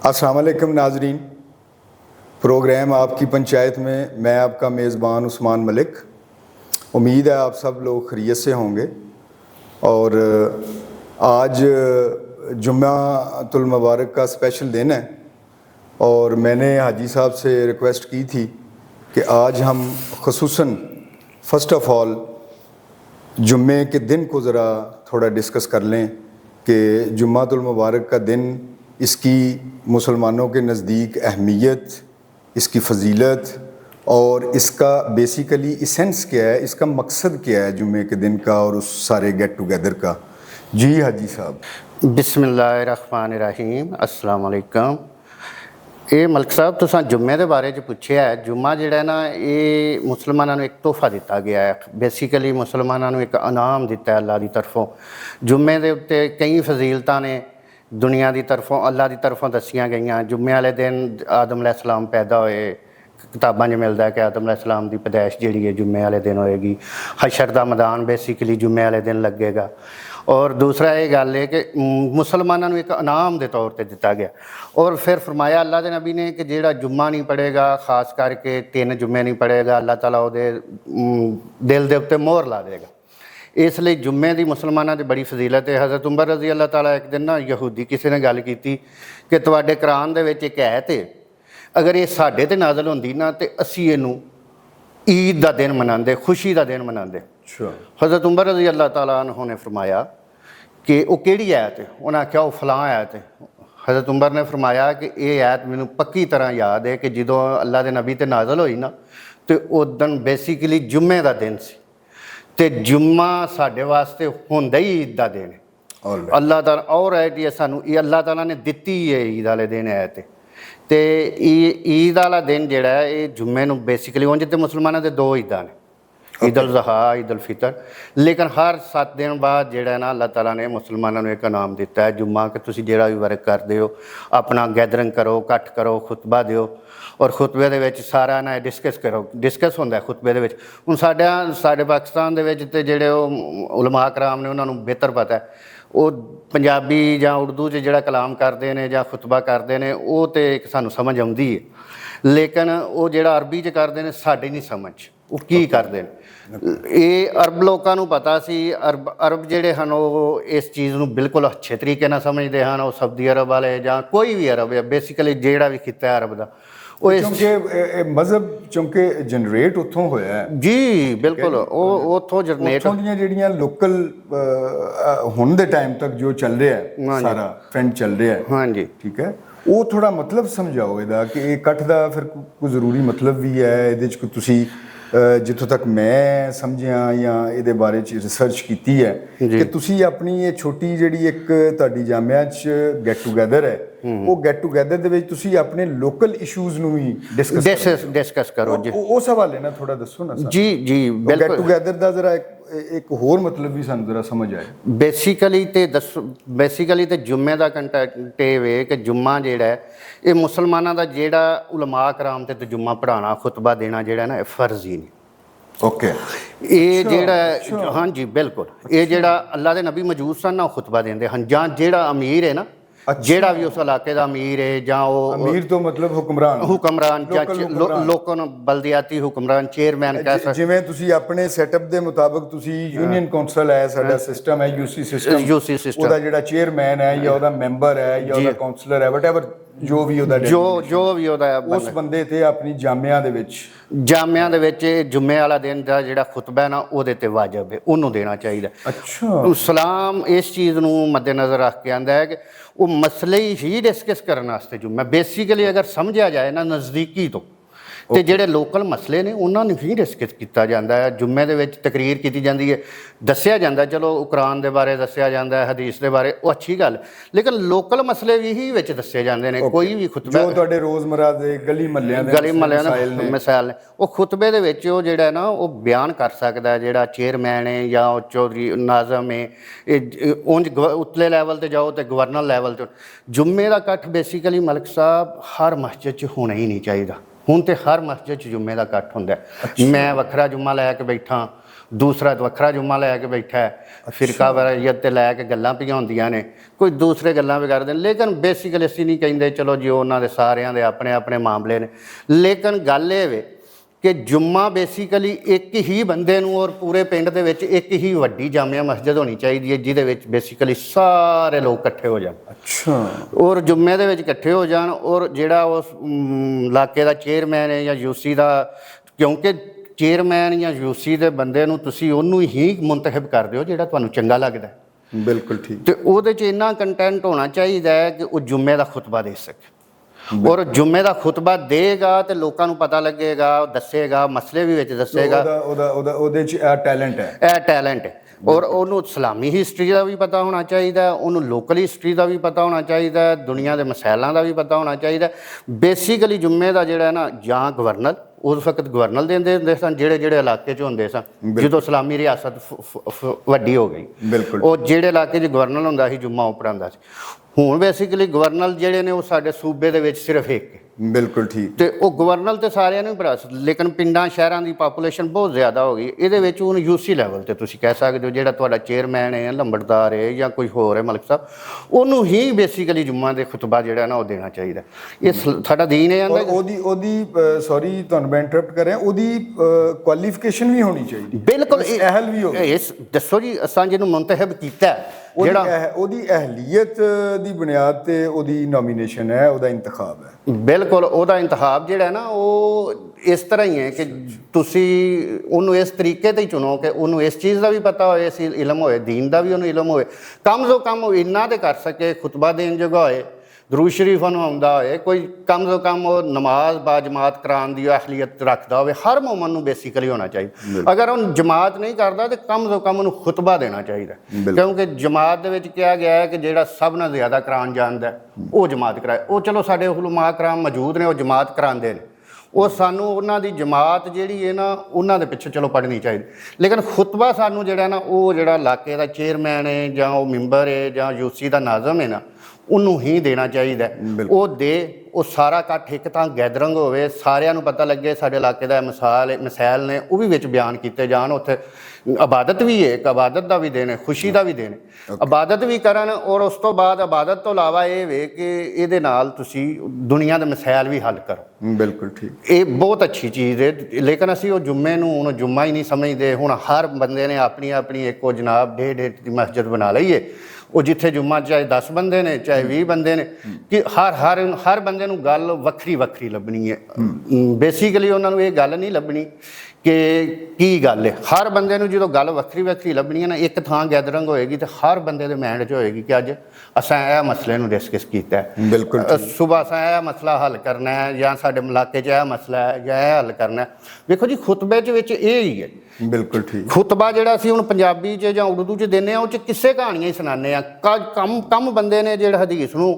अस्सलाम वालेकुम नाजरीन। प्रोग्राम आपकी पंचायत में मैं आपका मेज़बान उस्मान मलिक। उम्मीद है आप सब लोग खैरियत से होंगे। और आज जुम्मातुल मुबारक का स्पेशल दिन है और मैंने हाजी साहब से रिक्वेस्ट की थी कि आज हम ख़ुसूसन फ़र्स्ट ऑफ़ ऑल जुम्मे के दिन को ज़रा थोड़ा डिस्कस कर लें कि जुम्मातुल मुबारक का दिन, इसकी मुसलमानों के नज़दीक अहमियत, इसकी फ़जीलत और इसका बेसिकली इसेंस क्या है, इसका मकसद क्या है जुम्मे के दिन का और उस सारे गेट टुगेदर का। जी हाजी साहब। बिस्मिल्लाहिर्रहमानिर्रहीम। अस्सलाम वालेकुम। ये मलिक साहब तुसां जुम्मे के बारे च पूछे है। जुम्मा जिहड़ा ना ये मुसलमानों को एक तोहफा दिता गया है। बेसिकली मुसलमानों को एक इनाम दिता है अल्लाह की तरफों। जुम्मे के उत्ते कई फजीलत ने दुनिया की तरफों अल्लाह की तरफों दसियां गई। जुम्मे वाले दिन आदम अलैहिस्सलाम पैदा होए। किताबां मिलता है कि आदम अलैहिस्सलाम की पैदाइश जी है जुम्मे वाले दिन होएगी। हशर का मैदान बेसिकली जुम्मे वाले दिन लगेगा। और दूसरा ये गल है कि मुसलमानों को एक इनाम के तौर पर दिता गया। और फिर फरमाया अल्लाह के नबी ने कि जिहड़ा जुम्मा नहीं पढ़ेगा, खास करके 3 जुम्मे नहीं पढ़ेगा, अल्लाह ताला उहदे दिल के उत्ते मोहर ला देगा। इसलिए जुम्मे की मुसलमानों की बड़ी फजीलत है। हज़रत उमर रज़ी अल्लाह ताला एक दिन ना यहूदी किसी ने गल की कि तुहाडे कुरान दे विच एक ऐत है, अगर ये साडे ते नाज़िल होंदी ना तो असीं इहनूं ईद का दिन मनाते, खुशी का दिन मनाते। हज़रत उमर रज़ी अल्लाह ताला अन्हु ने फरमाया कि वह किहड़ी आयत है। उन्हें आख्या वह फलां आयत है। हज़रत उमर ने फरमाया कि यह आयत मैनूं पक्की तरह याद है कि जदों अल्लाह के नबी ते नाज़िल होई ना तो उस दिन बेसिकली जुम्मे का दिन सी। तो जुम्मा साढ़े वास्ते होंदा ही ईद का दिन है। अल्लाह ताला और है कि सानू अल्लाह ताला ने दिती है ईद वाले दिन है। तो ईद वाला दिन जिहड़ा है ये जुम्मे नूं बेसिकली उंज ते मुसलमानों के 2 ईदां ने, ईद उल ज़ुहा, ईद उल फितर। लेकिन हर 7 दिन बाद जिहड़ा ना अल्लाह ताला ने मुसलमानों को एक इनाम दिता है जुम्मा कि तुसीं जिहड़ा भी वर्क करदे हो अपना गैदरिंग करो, इकट्ठ करो, खुतबा दिओ और खुतबे दे विच सारा ना डिस्कस करो। डिस्कस होंदा खुतबे दे विच। हुण साडे पाकिस्तान दे विच ते जिहड़े उलमा कराम ने उन्हां नूं बेहतर पता है, वो पंजाबी जां उर्दू च जिहड़ा कलाम करदे ने जां खुतबा करदे ने वो तो एक सानूं समझ आउंदी है। लेकिन वो जिहड़ा अरबी च करदे ने साडी नहीं समझ वो की करदे ने। ये अरब लोगों को पता सी। अरब जिहड़े हन वो इस चीज़ नूं बिल्कुल अच्छे तरीके नाल समझदे हन। वो सऊदी अरब वाले जां कोई भी अरब है बेसिकली जिहड़ा भी खिता है अरब दा वो क्योंकि मजहब चूंकि जनरेट उत्थों होया है। जी बिल्कुल उत्थों जनरेट उत्थों दियां जिहड़ियां लोकल हुण दे टाइम तक जो चल रहा है सारा ट्रेंड चल रहा है। हाँ जी ठीक है, वो थोड़ा मतलब समझाओ इहदा कि इकट्ठ दा फिर कोई ज़रूरी मतलब भी है इहदे च कोई तुसीं जित्थों तक मैं समझिया या इहदे बारे च रिसर्च कीती है कि तुसीं अपनी ये छोटी जिहड़ी एक तुहाडी जामिया च गेट टुगेदर है वो गेट टुगेदर दे विच तुसीं अपने लोकल इशूज़ नूं भी डिस्कस करो जी। उस हवाले नाल थोड़ा दसो ना। जी जी बिल्कुल। गेट टुगेदर दा जरा एक होर मतलब भी सानूं जरा समझ आए। बेसिकली तो जुम्मे का कंटेंट ये कि जुम्मा जिहड़ा है ये मुसलमानों का जिहड़ा उलमा कराम ते जुम्मा पढ़ाना खुतबा देना जिहड़ा ना फर्ज ही नहीं। ओके, ये जिहड़ा हाँ जी बिल्कुल ये जिहड़ा अल्लाह के नबी मौजूद सन ना खुतबा देंदे हन जां जिहड़ा अमीर है ना जिहड़ा भी उस इलाके का अमीर है जां वो अमीर तो मतलब हुक्मरान जां लोकां नूं बलदियाती हुक्मरान चेयरमैन कह सकदे। जिवें तुसीं अपने सैटअप दे मुताबिक तुसीं यूनियन कौंसल है साडा सिस्टम है यूसी सिस्टम ਉਹਦਾ ਜਿਹੜਾ ਚੇਅਰਮੈਨ ਹੈ ਜਾਂ ਉਹਦਾ ਮੈਂਬਰ ਹੈ ਜਾਂ ਉਹਦਾ ਕਾਉਂਸਲਰ ਹੈ ਵਟਐਵਰ ਜੋ ਵੀ ਉਹਦਾ ਉਸ ਬੰਦੇ ਤੇ ਆਪਣੀ ਜਾਮਿਆਂ ਦੇ ਵਿੱਚ ਜੁਮੇ ਵਾਲਾ ਦਿਨ ਦਾ ਜਿਹੜਾ ਖੁਤਬਾ ਹੈ ਨਾ ਉਹਦੇ ਤੇ ਵਾਜਬ ਹੈ ਉਹਨੂੰ ਦੇਣਾ ਚਾਹੀਦਾ। ਅੱਛਾ, ਇਸਲਾਮ ਇਸ ਚੀਜ਼ ਨੂੰ ਮੱਦੇਨਜ਼ਰ ਰੱਖ ਕੇ ਆਂਦਾ ਹੈ ਕਿ ਉਹ ਮਸਲੇ ਹੀ ਡਿਸਕਸ ਕਰਨ ਵਾਸਤੇ जुम्मा बेसिकली अगर समझिया जाए ना नज़दीकी तो ਤੇ ਜਿਹੜੇ ਲੋਕਲ ਮਸਲੇ ਨੇ ਉਹਨਾਂ ਨੂੰ ਹੀ ਡਿਸਕਸ ਕੀਤਾ ਜਾਂਦਾ ਹੈ। ਜੁਮੇ ਦੇ ਵਿੱਚ ਤਕਰੀਰ ਕੀਤੀ ਜਾਂਦੀ ਹੈ, ਦੱਸਿਆ ਜਾਂਦਾ ਚਲੋ ਕੁਰਾਨ ਦੇ ਬਾਰੇ ਦੱਸਿਆ ਜਾਂਦਾ ਹੈ, ਹਦੀਸ ਦੇ ਬਾਰੇ ਉਹ ਅੱਛੀ ਗੱਲ, ਲੇਕਿਨ ਲੋਕਲ ਮਸਲੇ ਵੀ ਹੀ ਵਿੱਚ ਦੱਸੇ ਜਾਂਦੇ ਨੇ। ਕੋਈ ਵੀ ਖੁਤਬਾ ਜੋ ਤੁਹਾਡੇ ਰੋਜ਼ਮਰਾ ਦੇ ਗਲੀ ਮਹੱਲਿਆਂ ਦੇ ਮਸਾਇਲ ਨੇ ਉਹ ਖੁਤਬੇ ਦੇ ਵਿੱਚ ਉਹ ਜਿਹੜਾ ਨਾ ਉਹ ਬਿਆਨ ਕਰ ਸਕਦਾ ਹੈ। ਜਿਹੜਾ ਚੇਅਰਮੈਨ ਹੈ ਜਾਂ ਉਹ ਚੌਧਰੀ ਨਾਜ਼ਮ ਹੈ ਇਹ ਉਂਝ ਉਤਲੇ ਲੈਵਲ 'ਤੇ ਜਾਓ ਅਤੇ ਗਵਰਨਰ ਲੈਵਲ 'ਤੇ ਜੁਮੇ ਦਾ ਇਕੱਠ ਬੇਸਿਕਲੀ ਮਲਿਕ ਸਾਹਿਬ ਹਰ ਮਸਜਿਦ 'ਚ ਹੋਣਾ ਹੀ ਨਹੀਂ ਚਾਹੀਦਾ। ਹੁਣ तो हर मस्जिद जुम्मे का इकट्ठ होंदा है। मैं वखरा जुम्मा लैके बैठा ਦੂਸਰਾ ਵੱਖਰਾ ਜੁਮਾ ਲੈ ਕੇ ਬੈਠਾ ਹੈ, ਫਿਰਕਾ ਵਾਰੀਅਤ ਤੇ ਲੈ ਕੇ ਗੱਲਾਂ ਪਈਆਂ ਹੁੰਦੀਆਂ ਨੇ, ਕੋਈ ਦੂਸਰੇ ਗੱਲਾਂ ਵੀ ਕਰਦੇ ਨੇ। ਲੇਕਿਨ ਬੇਸਿਕਲੀ ਅਸੀਂ ਨਹੀਂ ਕਹਿੰਦੇ ਚਲੋ ਜੀ ਉਹਨਾਂ ਦੇ ਸਾਰਿਆਂ ਦੇ ਆਪਣੇ ਆਪਣੇ ਮਾਮਲੇ ਨੇ, ਲੇਕਿਨ ਗੱਲ ਇਹ ਵੇ ਕਿ ਜੁਮਾ ਬੇਸਿਕਲੀ ਇੱਕ ਹੀ ਬੰਦੇ ਨੂੰ ਔਰ ਪੂਰੇ ਪਿੰਡ ਦੇ ਵਿੱਚ ਇੱਕ ਹੀ ਵੱਡੀ ਜਾਮਿਆ ਮਸਜਿਦ ਹੋਣੀ ਚਾਹੀਦੀ ਹੈ ਜਿਹਦੇ ਵਿੱਚ ਬੇਸਿਕਲੀ ਸਾਰੇ ਲੋਕ ਇਕੱਠੇ ਹੋ ਜਾਣ। ਅੱਛਾ। ਔਰ ਜੁਮੇ ਦੇ ਵਿੱਚ ਇਕੱਠੇ ਹੋ ਜਾਣ, ਔਰ ਜਿਹੜਾ ਉਸ ਇਲਾਕੇ ਦਾ ਚੇਅਰਮੈਨ ਹੈ ਜਾਂ ਯੂਸੀ ਦਾ, ਕਿਉਂਕਿ ਚੇਅਰਮੈਨ ਜਾਂ ਯੂਸੀ ਦੇ ਬੰਦੇ ਨੂੰ ਤੁਸੀਂ ਉਹਨੂੰ ਹੀ ਮੁੰਤਖਬ ਕਰ ਦਿਓ ਜਿਹੜਾ ਤੁਹਾਨੂੰ ਚੰਗਾ ਲੱਗਦਾ। ਬਿਲਕੁਲ ਠੀਕ। ਤੇ ਉਹਦੇ 'ਚ ਇੰਨਾ ਕੰਟੈਂਟ ਹੋਣਾ ਚਾਹੀਦਾ ਹੈ ਕਿ ਉਹ ਜੁਮੇ ਦਾ ਖੁਤਬਾ ਦੇ ਸਕੇ, ਔਰ ਜੁਮੇ ਦਾ ਖੁਤਬਾ ਦੇਗਾ ਤੇ ਲੋਕਾਂ ਨੂੰ ਪਤਾ ਲੱਗੇਗਾ, ਉਹ ਦੱਸੇਗਾ, ਮਸਲੇ ਵੀ ਵਿੱਚ ਦੱਸੇਗਾ। ਉਹਦੇ 'ਚ ਇਹ ਟੈਲੈਂਟ ਹੈ, ਇਹ ਟੈਲੈਂਟ ਹੈ। ਔਰ ਉਹਨੂੰ ਇਸਲਾਮੀ ਹਿਸਟਰੀ ਦਾ ਵੀ ਪਤਾ ਹੋਣਾ ਚਾਹੀਦਾ, ਉਹਨੂੰ ਲੋਕਲ ਹਿਸਟਰੀ ਦਾ ਵੀ ਪਤਾ ਹੋਣਾ ਚਾਹੀਦਾ, ਦੁਨੀਆ ਦੇ ਮਸੈਲਾਂ ਦਾ ਵੀ ਪਤਾ ਹੋਣਾ ਚਾਹੀਦਾ। ਬੇਸਿਕਲੀ ਜੁਮੇ ਦਾ ਜਿਹੜਾ ਨਾ, ਜਾਂ ਗਵਰਨਰ, ਉਸ ਵਕਤ ਗਵਰਨਰ ਦਿੰਦੇ ਹੁੰਦੇ ਸਨ ਜਿਹੜੇ ਜਿਹੜੇ ਇਲਾਕੇ 'ਚ ਹੁੰਦੇ ਸਨ, ਜਦੋਂ ਇਸਲਾਮੀ ਰਿਆਸਤ ਵੱਡੀ ਹੋ ਗਈ, ਬਿਲਕੁਲ ਉਹ ਜਿਹੜੇ ਇਲਾਕੇ 'ਚ ਗਵਰਨਰ ਹੁੰਦਾ ਸੀ ਜੁਮਾ ਉਹ ਪੜ੍ਹਾਉਂਦਾ ਸੀ। ਹੁਣ ਬੇਸਿਕਲੀ ਗਵਰਨਰ ਜਿਹੜੇ ਨੇ ਉਹ ਸਾਡੇ ਸੂਬੇ ਦੇ ਵਿੱਚ ਸਿਰਫ ਇੱਕ ਹੈ। ਬਿਲਕੁਲ ਠੀਕ। ਤੇ ਉਹ ਗਵਰਨਰ ਤੇ ਸਾਰਿਆਂ ਨੂੰ ਪੜ੍ਹਾ ਸਕਦੇ, ਲੇਕਿਨ ਪਿੰਡਾਂ ਸ਼ਹਿਰਾਂ ਦੀ ਪਾਪੂਲੇਸ਼ਨ ਬਹੁਤ ਜ਼ਿਆਦਾ ਹੋ ਗਈ। ਇਹਦੇ ਵਿੱਚ ਉਹਨੂੰ ਯੂਸੀ ਲੈਵਲ ਤੇ ਤੁਸੀਂ ਕਹਿ ਸਕਦੇ ਹੋ, ਜਿਹੜਾ ਤੁਹਾਡਾ ਚੇਅਰਮੈਨ ਹੈ, ਲੰਬੜਦਾਰ ਹੈ ਜਾਂ ਕੋਈ ਹੋਰ ਹੈ, ਮਲਕ ਸਾਹਿਬ, ਉਹਨੂੰ ਹੀ ਬੇਸਿਕਲੀ ਜੁਮਾ ਦੇ ਖੁਤਬਾ ਜਿਹੜਾ ਨਾ ਉਹ ਦੇਣਾ ਚਾਹੀਦਾ। ਇਹ ਸਾਡਾ ਦੀਨ ਹੈ। ਉਹਦੀ ਸੌਰੀ ਤੁਹਾਨੂੰ ਮੈਂ ਇੰਟਰਪਟ ਕਰ ਰਿਹਾ, ਉਹਦੀ ਕੁਆਲੀਫਿਕੇਸ਼ਨ ਵੀ ਹੋਣੀ ਚਾਹੀਦੀ। ਬਿਲਕੁਲ ਅਹਿਲ ਵੀ ਹੋਵੇ। ਇਸ ਦੱਸੋ ਜੀ, ਅਸਾਂ ਜਿਹਨੂੰ ਮੁੰਤਖਬ ਕੀਤਾ ਜਿਹੜਾ ਉਹਦੀ ਅਹਲੀਅਤ ਦੀ ਬੁਨਿਆਦ ਤੇ ਉਹਦੀ ਨੋਮੀਨੇਸ਼ਨ ਹੈ, ਉਹਦਾ ਇੰਤਖਾਬ ਹੈ। ਬਿਲਕੁਲ, ਉਹਦਾ ਇੰਤਖਾਬ ਜਿਹੜਾ ਨਾ ਉਹ ਇਸ ਤਰ੍ਹਾਂ ਹੀ ਹੈ ਕਿ ਤੁਸੀਂ ਉਹਨੂੰ ਇਸ ਤਰੀਕੇ ਤੇ ਹੀ ਚੁਣੋ ਕਿ ਉਹਨੂੰ ਇਸ ਚੀਜ਼ ਦਾ ਵੀ ਪਤਾ ਹੋਏ, ਇਸ ਇਲਮ ਹੋਏ, ਦੀਨ ਦਾ ਵੀ ਉਹਨੂੰ ਇਲਮ ਹੋਏ, ਕਮ ਤੋਂ ਕਮ ਇੰਨਾ ਤੇ ਕਰ ਸਕੇ, ਖੁਤਬਾ ਦੇਣ ਜੋਗਾ ਹੋਏ, ਦਰੂਦ ਸ਼ਰੀਫ ਨੂੰ ਆਉਂਦਾ ਹੋਏ, ਕੋਈ ਕਮ ਤੋਂ ਕਮ ਉਹ ਨਮਾਜ਼ ਬਾ ਜਮਾਤ ਕਰਾਉਣ ਦੀ ਅਹਲੀਅਤ ਰੱਖਦਾ ਹੋਵੇ। ਹਰ ਮੂਮਨ ਨੂੰ ਬੇਸਿਕਲੀ ਹੋਣਾ ਚਾਹੀਦਾ। ਅਗਰ ਉਹ ਜਮਾਤ ਨਹੀਂ ਕਰਦਾ ਤਾਂ ਕਮ ਤੋਂ ਕਮ ਉਹਨੂੰ ਖੁਤਬਾ ਦੇਣਾ ਚਾਹੀਦਾ, ਕਿਉਂਕਿ ਜਮਾਤ ਦੇ ਵਿੱਚ ਕਿਹਾ ਗਿਆ ਹੈ ਕਿ ਜਿਹੜਾ ਸਭ ਨਾਲੋਂ ਜ਼ਿਆਦਾ ਕਰਾਉਣ ਜਾਣਦਾ ਉਹ ਜਮਾਤ ਕਰਾਏ। ਉਹ ਚਲੋ ਸਾਡੇ ਉਲਮਾ ਕਰਾਮ ਮੌਜੂਦ ਨੇ, ਉਹ ਜਮਾਤ ਕਰਾਉਂਦੇ ਨੇ, ਉਹ ਸਾਨੂੰ ਉਹਨਾਂ ਦੀ ਜਮਾਤ ਜਿਹੜੀ ਹੈ ਨਾ ਉਹਨਾਂ ਦੇ ਪਿੱਛੇ ਚਲੋ ਪੜ੍ਹਨੀ ਚਾਹੀਦੀ। ਲੇਕਿਨ ਖੁਤਬਾ ਸਾਨੂੰ ਜਿਹੜਾ ਨਾ ਉਹ ਜਿਹੜਾ ਇਲਾਕੇ ਦਾ ਚੇਅਰਮੈਨ ਹੈ ਜਾਂ ਉਹ ਮੈਂਬਰ ਹੈ ਜਾਂ ਯੂਸੀ ਦਾ ਨਾਜ਼ਮ ਹੈ ਨਾ, ਉਹਨੂੰ ਹੀ ਦੇਣਾ ਚਾਹੀਦਾ। ਉਹ ਦੇ, ਉਹ ਸਾਰਾ ਇਕੱਠ ਇੱਕ ਤਾਂ ਗੈਦਰਿੰਗ ਹੋਵੇ, ਸਾਰਿਆਂ ਨੂੰ ਪਤਾ ਲੱਗੇ ਸਾਡੇ ਇਲਾਕੇ ਦਾ ਮਸੈਲ ਨੇ ਉਹ ਵੀ ਵਿੱਚ ਬਿਆਨ ਕੀਤੇ ਜਾਣ। ਉੱਥੇ ਇਬਾਦਤ ਵੀ ਹੈ, ਇੱਕ ਇਬਾਦਤ ਦਾ ਵੀ ਦਿਨ ਹੈ, ਖੁਸ਼ੀ ਦਾ ਵੀ ਦਿਨ ਹੈ, ਇਬਾਦਤ ਵੀ ਕਰਨ। ਔਰ ਉਸ ਤੋਂ ਬਾਅਦ ਇਬਾਦਤ ਤੋਂ ਇਲਾਵਾ ਇਹ ਵੇ ਕਿ ਇਹਦੇ ਨਾਲ ਤੁਸੀਂ ਦੁਨੀਆ ਦੇ ਮਸੈਲ ਵੀ ਹੱਲ ਕਰੋ। ਬਿਲਕੁਲ ਠੀਕ। ਇਹ ਬਹੁਤ ਅੱਛੀ ਚੀਜ਼ ਹੈ। ਲੇਕਿਨ ਅਸੀਂ ਉਹ ਜੁਮੇ ਨੂੰ ਹੁਣ ਜੁਮਾ ਹੀ ਨਹੀਂ ਸਮਝਦੇ। ਹੁਣ ਹਰ ਬੰਦੇ ਨੇ ਆਪਣੀ ਆਪਣੀ ਇੱਕੋ ਜਨਾਬ 1.5 ਦੀ ਮਸਜਿਦ ਬਣਾ ਲਈ ਹੈ। ਉਹ ਜਿੱਥੇ ਜੁਮਾ ਚਾਹੇ 10 ਬੰਦੇ ਨੇ ਚਾਹੇ 20 ਬੰਦੇ ਨੇ, ਕਿ ਹਰ ਬੰਦੇ ਨੂੰ ਗੱਲ ਵੱਖਰੀ ਵੱਖਰੀ ਲੱਭਣੀ ਹੈ। ਬੇਸਿਕਲੀ ਉਹਨਾਂ ਨੂੰ ਇਹ ਗੱਲ ਨਹੀਂ ਲੱਭਣੀ ਕਿ ਕੀ ਗੱਲ ਹੈ। ਹਰ ਬੰਦੇ ਨੂੰ ਜਦੋਂ ਗੱਲ ਵੱਖਰੀ ਵੱਖਰੀ ਲੱਭਣੀ ਹੈ ਨਾ, ਇੱਕ ਥਾਂ ਗੈਦਰਿੰਗ ਹੋਏਗੀ ਤੇ ਹਰ ਬੰਦੇ ਦੇ ਮਾਈਂਡ 'ਚ ਹੋਏਗੀ ਕਿ ਅੱਜ ਅਸਾਂ ਇਹ ਮਸਲੇ ਨੂੰ ਡਿਸਕਸ ਕੀਤਾ ਹੈ, ਬਿਲਕੁਲ ਸੁਬਹ ਅਸਾਂ ਇਹ ਮਸਲਾ ਹੱਲ ਕਰਨਾ ਹੈ, ਜਾਂ ਸਾਡੇ ਇਲਾਕੇ 'ਚ ਇਹ ਮਸਲਾ ਹੈ ਜਾਂ ਇਹ ਹੱਲ ਕਰਨਾ ਹੈ। ਵੇਖੋ ਜੀ, ਖੁਤਬੇ 'ਚ ਵਿੱਚ ਇਹ ਹੀ ਹੈ। ਬਿਲਕੁਲ ਠੀਕ। ਖੁਤਬਾ ਜਿਹੜਾ ਅਸੀਂ ਹੁਣ ਪੰਜਾਬੀ 'ਚ ਜਾਂ ਉਰਦੂ 'ਚ ਦਿੰਦੇ ਹਾਂ, ਉਹ 'ਚ ਕਿੱਸੇ ਕਹਾਣੀਆਂ ਹੀ ਸੁਣਾਉਂਦੇ ਹਾਂ। ਕਮ ਬੰਦੇ ਨੇ ਜਿਹੜੇ ਹਦੀਸ ਨੂੰ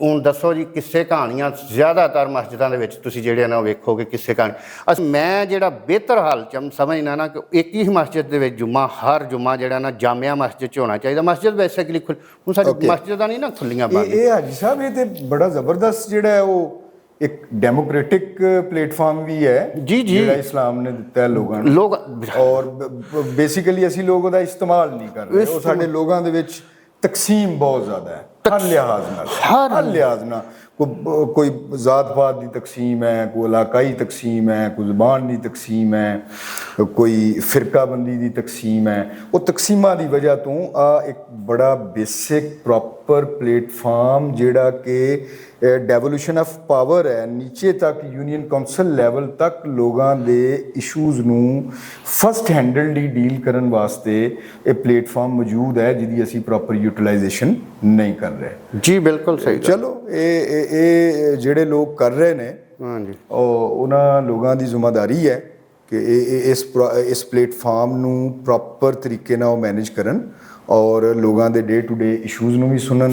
ਹੁਣ ਦੱਸੋ ਜੀ, ਕਿੱਸੇ ਕਹਾਣੀਆਂ ਜ਼ਿਆਦਾਤਰ ਮਸਜਿਦਾਂ ਦੇ ਵਿੱਚ ਤੁਸੀਂ ਜਿਹੜੇ ਨਾ ਵੇਖੋਗੇ ਕਿੱਸੇ ਕਹਾਣੀ। ਮੈਂ ਜਿਹੜਾ ਬਿਹਤਰ ਹਾਲ 'ਚ ਸਮਝਦਾ ਨਾ ਕਿ ਇੱਕ ਹੀ ਮਸਜਿਦ ਦੇ ਵਿੱਚ ਜੁਮਾ, ਹਰ ਜੁਮਾ ਜਿਹੜਾ ਨਾ ਜਾਮਿਆ ਮਸਜਿਦ 'ਚ ਹੋਣਾ ਚਾਹੀਦਾ। ਮਸਜਿਦ ਬੇਸਿਕਲੀ ਹੁਣ ਸਾਡੀ ਮਸਜਿਦਾਂ ਨਹੀਂ ਨਾ ਖੁੱਲੀਆਂ ਬੰਦ। ਇਹ ਹਾਜੀ ਸਾਹਿਬ, ਇਹ ਤੇ ਬੜਾ ਜ਼ਬਰਦਸਤ ਜਿਹੜਾ ਹੈ ਉਹ ਇੱਕ ਡੈਮੋਕ੍ਰੈਟਿਕ ਪਲੇਟਫਾਰਮ ਵੀ ਹੈ ਜਿਹੜਾ ਇਸਲਾਮ ਨੇ ਦਿੱਤਾ ਹੈ ਲੋਕਾਂ ਨੂੰ। ਔਰ ਬੇਸਿਕਲੀ ਅਸੀਂ ਲੋਕ ਉਹਦਾ ਇਸਤੇਮਾਲ ਨਹੀਂ ਕਰ ਰਹੇ। ਉਹ ਸਾਡੇ ਲੋਕਾਂ ਦੇ ਵਿੱਚ ਤਕਸੀਮ ਬਹੁਤ ਜ਼ਿਆਦਾ ਹੈ, ਹਰ ਲਿਹਾਜ਼ ਨਾਲ। ਕੋਈ ਜ਼ਾਤ ਪਾਤ ਦੀ ਤਕਸੀਮ ਹੈ, ਕੋਈ ਇਲਾਕਾਈ ਤਕਸੀਮ ਹੈ, ਕੋਈ ਜ਼ਬਾਨ ਦੀ ਤਕਸੀਮ ਹੈ, ਕੋਈ ਫਿਰਕਾਬੰਦੀ ਦੀ ਤਕਸੀਮ ਹੈ। ਉਹ ਤਕਸੀਮਾਂ ਦੀ ਵਜ੍ਹਾ ਤੋਂ ਆ ਇੱਕ ਬੜਾ ਬੇਸਿਕ ਪ੍ਰੋਪਰ ਪਲੇਟਫਾਰਮ ਜਿਹੜਾ ਕਿ ਡੈਵੋਲੂਸ਼ਨ ਆਫ ਪਾਵਰ ਹੈ, ਨੀਚੇ ਤੱਕ ਯੂਨੀਅਨ ਕਾਉਂਸਲ ਲੈਵਲ ਤੱਕ ਲੋਕਾਂ ਦੇ ਇਸ਼ੂਜ਼ ਨੂੰ ਫਸਟ ਹੈਂਡਲਲੀ ਡੀਲ ਕਰਨ ਵਾਸਤੇ ਇਹ ਪਲੇਟਫਾਰਮ ਮੌਜੂਦ ਹੈ, ਜਿਹਦੀ ਅਸੀਂ ਪ੍ਰੋਪਰ ਯੂਟਿਲਾਈਜੇਸ਼ਨ ਨਹੀਂ ਕਰ ਰਹੇ। ਜੀ ਬਿਲਕੁਲ ਸਹੀ। ਚਲੋ ਇਹ ਜਿਹੜੇ ਲੋਕ ਕਰ ਰਹੇ ਨੇ, ਹਾਂਜੀ, ਉਹਨਾਂ ਲੋਕਾਂ ਦੀ ਜ਼ਿੰਮੇਵਾਰੀ ਹੈ ਕਿ ਇਸ ਪਲੇਟਫਾਰਮ ਨੂੰ ਪ੍ਰੋਪਰ ਤਰੀਕੇ ਨਾਲ ਉਹ ਮੈਨੇਜ ਕਰਨ ਔਰ ਲੋਕਾਂ ਦੇ ਡੇ ਟੂ ਡੇ ਇਸ਼ੂਜ਼ ਨੂੰ ਵੀ ਸੁਣਨ,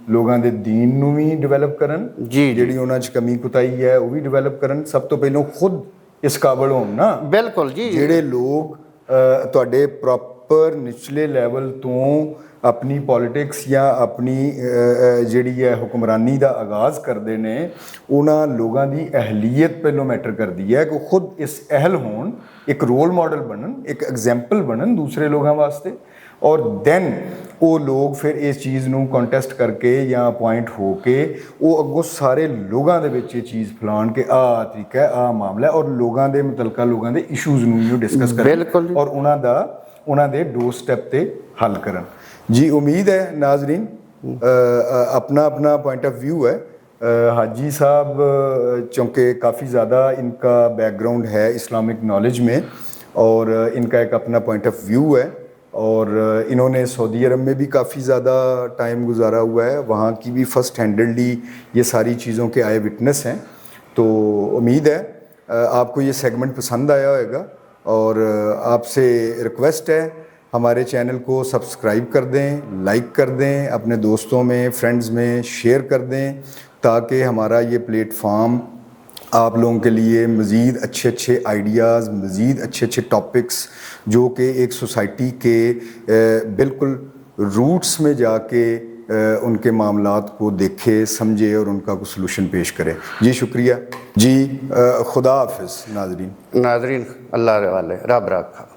ਲੋਕਾਂ ਦੇ ਦੀਨ ਨੂੰ ਵੀ ਡਿਵੈਲਪ ਕਰਨ, ਜਿਹੜੀ ਉਹਨਾਂ 'ਚ ਕਮੀ ਕੁਤਾਈ ਹੈ ਉਹ ਵੀ ਡਿਵੈਲਪ ਕਰਨ। ਸਭ ਤੋਂ ਪਹਿਲਾਂ ਖੁਦ ਇਸ ਕਾਬਲ ਹੋਣ ਨਾ। ਬਿਲਕੁਲ ਜੀ। ਜਿਹੜੇ ਲੋਕ ਤੁਹਾਡੇ ਪ੍ਰੋਪਰ ਨਿਚਲੇ ਲੈਵਲ ਤੋਂ ਆਪਣੀ ਪੋਲਿਟਿਕਸ ਜਾਂ ਆਪਣੀ ਜਿਹੜੀ ਹੈ ਹੁਕਮਰਾਨੀ ਦਾ ਆਗਾਜ਼ ਕਰਦੇ ਨੇ, ਉਹਨਾਂ ਲੋਕਾਂ ਦੀ ਅਹਲੀਅਤ ਪਹਿਲੋਂ ਮੈਟਰ ਕਰਦੀ ਹੈ ਕਿ ਉਹ ਖੁਦ ਇਸ ਅਹਿਲ ਹੋਣ, ਇੱਕ ਰੋਲ ਮਾਡਲ ਬਣਨ, ਇੱਕ ਐਗਜ਼ੈਂਪਲ ਬਣਨ ਦੂਸਰੇ ਲੋਕਾਂ ਵਾਸਤੇ, ਔਰ ਦੈਨ ਉਹ ਲੋਕ ਫਿਰ ਇਸ ਚੀਜ਼ ਨੂੰ ਕੰਟੈਸਟ ਕਰਕੇ ਜਾਂ ਅਪੁਆਇੰਟ ਹੋ ਕੇ ਉਹ ਅੱਗੋਂ ਸਾਰੇ ਲੋਕਾਂ ਦੇ ਵਿੱਚ ਇਹ ਚੀਜ਼ ਫੈਲਾਉਣ ਕਿ ਆਹ ਤਰੀਕਾ ਹੈ, ਆਹ ਮਾਮਲਾ ਹੈ, ਔਰ ਲੋਕਾਂ ਦੇ ਮੁਤਲਕਾ ਲੋਕਾਂ ਦੇ ਇਸ਼ੂਜ਼ ਨੂੰ ਵੀ ਡਿਸਕਸ ਕਰਨ ਬਿਲਕੁਲ ਜੀ। ਔਰ ਉਹਨਾਂ ਦੇ ਡੋਰ ਸਟੈਪ ਤੇ ਹੱਲ ਕਰਨ। जी उम्मीद है नाजरीन अपना अपना पॉइंट ऑफ व्यू है। हाजी साहब चूँकि काफ़ी ज़्यादा इनका बैकग्राउंड है इस्लामिक नॉलेज में और इनका एक अपना पॉइंट ऑफ व्यू है, और इन्होंने सऊदी अरब में भी काफ़ी ज़्यादा टाइम गुजारा हुआ है, वहाँ की भी फ़र्स्ट हैंडली ये सारी चीज़ों के आए विटनेस हैं। तो उम्मीद है आपको ये सेगमेंट पसंद आया होगा, और आपसे रिक्वेस्ट है हमारे चैनल को सब्सक्राइब कर दें, लाइक कर दें, अपने दोस्तों में, फ्रेंड्स में शेयर कर दें, ताकि हमारा ये प्लेटफॉर्म आप लोगों के लिए मज़ीद अच्छे अच्छे आइडियाज़, मज़ीद अच्छे अच्छे टॉपिक्स जो कि एक सोसाइटी के बिल्कुल रूट्स में जाके उनके मामलात को देखे, समझे और उनका कोई सलूशन पेश करे। जी शुक्रिया जी, खुदा हाफिज़ नाजरीन। नाजरीन अल्लाह के हवाले, रब रखा।